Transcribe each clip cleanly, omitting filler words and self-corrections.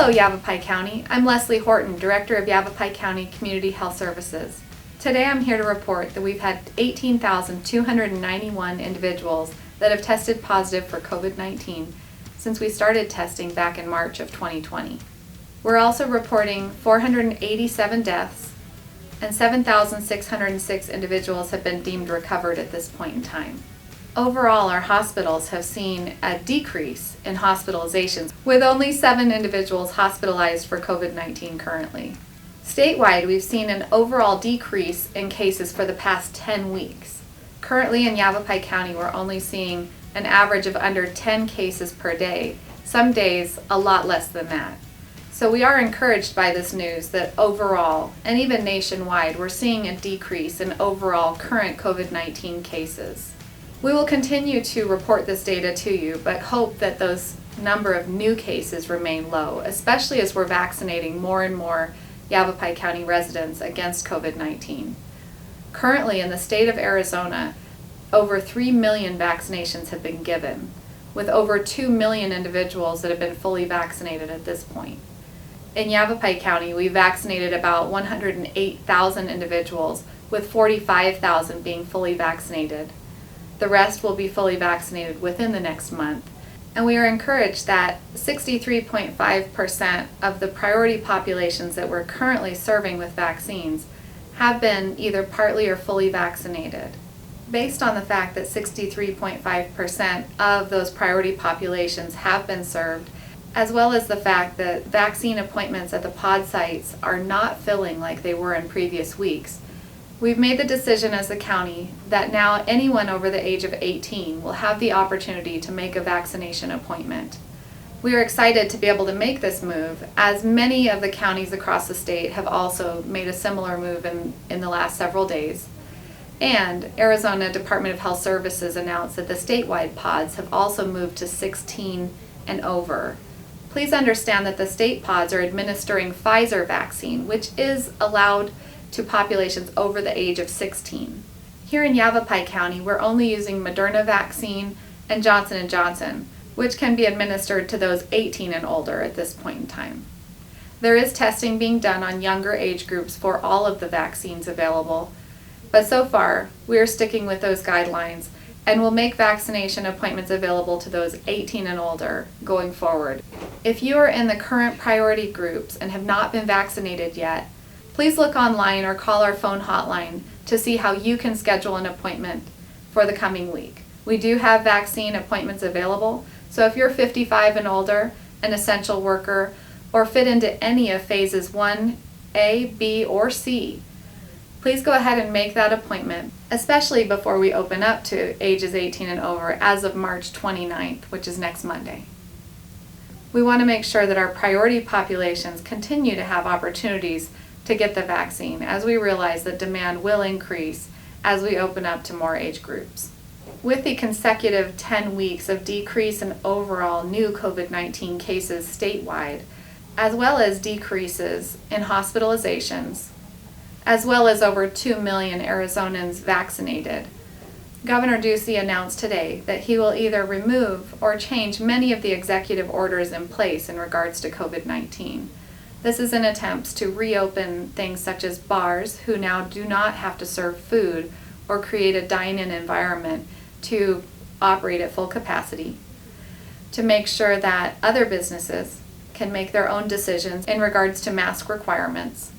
Hello, Yavapai County. I'm Leslie Horton, Director of Yavapai County Community Health Services. Today I'm here to report that we've had 18,291 individuals that have tested positive for COVID-19 since we started testing back in March of 2020. We're also reporting 487 deaths, and 7,606 individuals have been deemed recovered at this point in time. Overall, our hospitals have seen a decrease in hospitalizations, with only 7 individuals hospitalized for COVID-19 currently. Statewide, we've seen an overall decrease in cases for the past 10 weeks. Currently in Yavapai County, we're only seeing an average of under 10 cases per day, some days a lot less than that. So we are encouraged by this news that overall, and even nationwide, we're seeing a decrease in overall current COVID-19 cases. We will continue to report this data to you, but hope that those number of new cases remain low, especially as we're vaccinating more and more Yavapai County residents against COVID-19. Currently in the state of Arizona, over 3 million vaccinations have been given, with over 2 million individuals that have been fully vaccinated at this point. In Yavapai County, we vaccinated about 108,000 individuals, with 45,000 being fully vaccinated. The rest will be fully vaccinated within the next month. And we are encouraged that 63.5% of the priority populations that we're currently serving with vaccines have been either partly or fully vaccinated. Based on the fact that 63.5% of those priority populations have been served, as well as the fact that vaccine appointments at the pod sites are not filling like they were in previous weeks, we've made the decision as a county that now anyone over the age of 18 will have the opportunity to make a vaccination appointment. We are excited to be able to make this move, as many of the counties across the state have also made a similar move in the last several days. And Arizona Department of Health Services announced that the statewide pods have also moved to 16 and over. Please understand that the state pods are administering Pfizer vaccine, which is allowed to populations over the age of 16. Here in Yavapai County, we're only using Moderna vaccine and Johnson & Johnson, which can be administered to those 18 and older at this point in time. There is testing being done on younger age groups for all of the vaccines available, but so far we are sticking with those guidelines and will make vaccination appointments available to those 18 and older going forward. If you are in the current priority groups and have not been vaccinated yet, please look online or call our phone hotline to see how you can schedule an appointment for the coming week. We do have vaccine appointments available, so if you're 55 and older, an essential worker, or fit into any of phases 1A, B, or C, please go ahead and make that appointment, especially before we open up to ages 18 and over as of March 29th, which is next Monday. We want to make sure that our priority populations continue to have opportunities to get the vaccine, as we realize that demand will increase as we open up to more age groups. With the consecutive 10 weeks of decrease in overall new COVID-19 cases statewide, as well as decreases in hospitalizations, as well as over 2 million Arizonans vaccinated, Governor Ducey announced today that he will either remove or change many of the executive orders in place in regards to COVID-19. This is in attempts to reopen things such as bars, who now do not have to serve food or create a dine-in environment to operate at full capacity, to make sure that other businesses can make their own decisions in regards to mask requirements,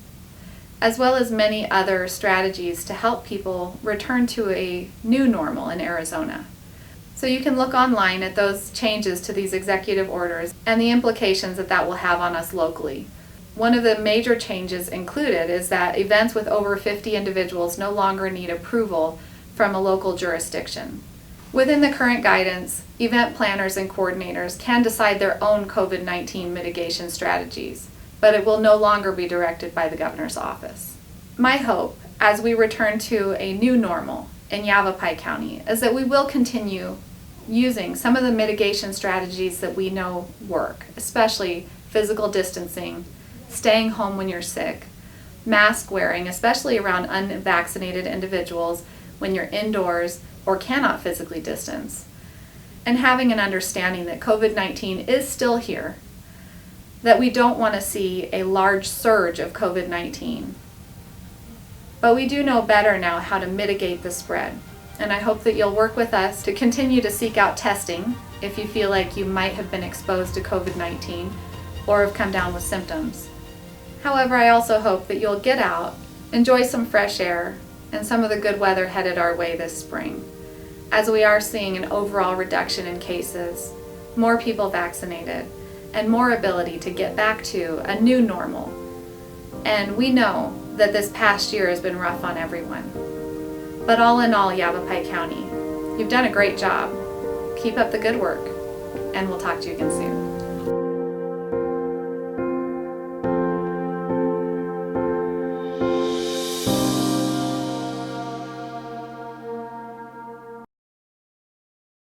as well as many other strategies to help people return to a new normal in Arizona. So you can look online at those changes to these executive orders and the implications that that will have on us locally. One of the major changes included is that events with over 50 individuals no longer need approval from a local jurisdiction. Within the current guidance, event planners and coordinators can decide their own COVID-19 mitigation strategies, but it will no longer be directed by the governor's office. My hope, as we return to a new normal in Yavapai County, is that we will continue using some of the mitigation strategies that we know work, especially physical distancing, staying home when you're sick, mask wearing, especially around unvaccinated individuals when you're indoors or cannot physically distance, and having an understanding that COVID-19 is still here, that we don't want to see a large surge of COVID-19. But we do know better now how to mitigate the spread, and I hope that you'll work with us to continue to seek out testing if you feel like you might have been exposed to COVID-19 or have come down with symptoms. However, I also hope that you'll get out, enjoy some fresh air, and some of the good weather headed our way this spring, as we are seeing an overall reduction in cases, more people vaccinated, and more ability to get back to a new normal. And we know that this past year has been rough on everyone. But all in all, Yavapai County, you've done a great job. Keep up the good work, and we'll talk to you again soon.